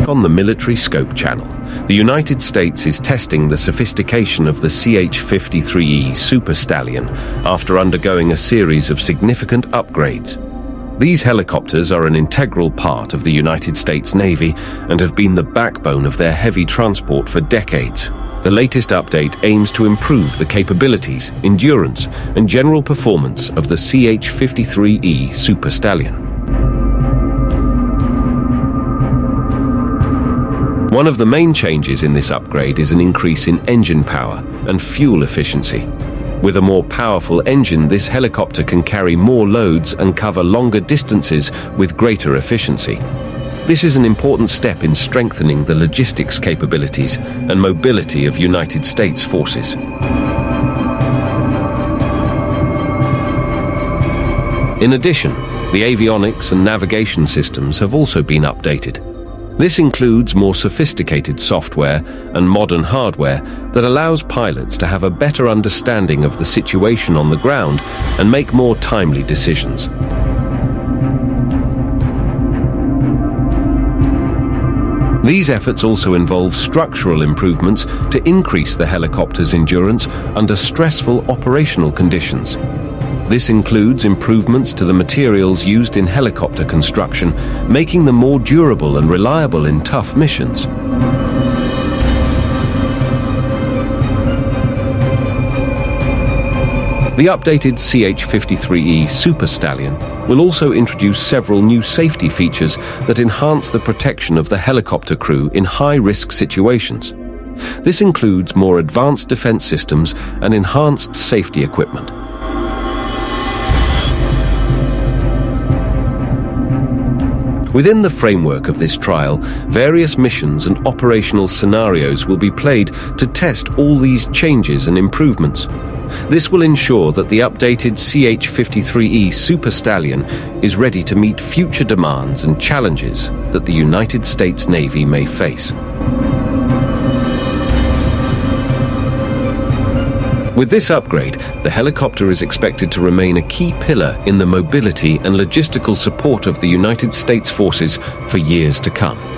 Back on the military scope channel, the United States is testing the sophistication of the CH-53E Super Stallion after undergoing a series of significant upgrades. These helicopters are an integral part of the United States Navy and have been the backbone of their heavy transport for decades. The latest update aims to improve the capabilities, endurance, and general performance of the CH-53E Super Stallion. One of the main changes in this upgrade is an increase in engine power and fuel efficiency. With a more powerful engine, this helicopter can carry more loads and cover longer distances with greater efficiency. This is an important step in strengthening the logistics capabilities and mobility of United States forces. In addition, the avionics and navigation systems have also been updated. This includes more sophisticated software and modern hardware that allows pilots to have a better understanding of the situation on the ground and make more timely decisions. These efforts also involve structural improvements to increase the helicopter's endurance under stressful operational conditions. This includes improvements to the materials used in helicopter construction, making them more durable and reliable in tough missions. The updated CH-53E Super Stallion will also introduce several new safety features that enhance the protection of the helicopter crew in high-risk situations. This includes more advanced defense systems and enhanced safety equipment. Within the framework of this trial, various missions and operational scenarios will be played to test all these changes and improvements. This will ensure that the updated CH-53E Super Stallion is ready to meet future demands and challenges that the United States Navy may face. With this upgrade, the helicopter is expected to remain a key pillar in the mobility and logistical support of the United States forces for years to come.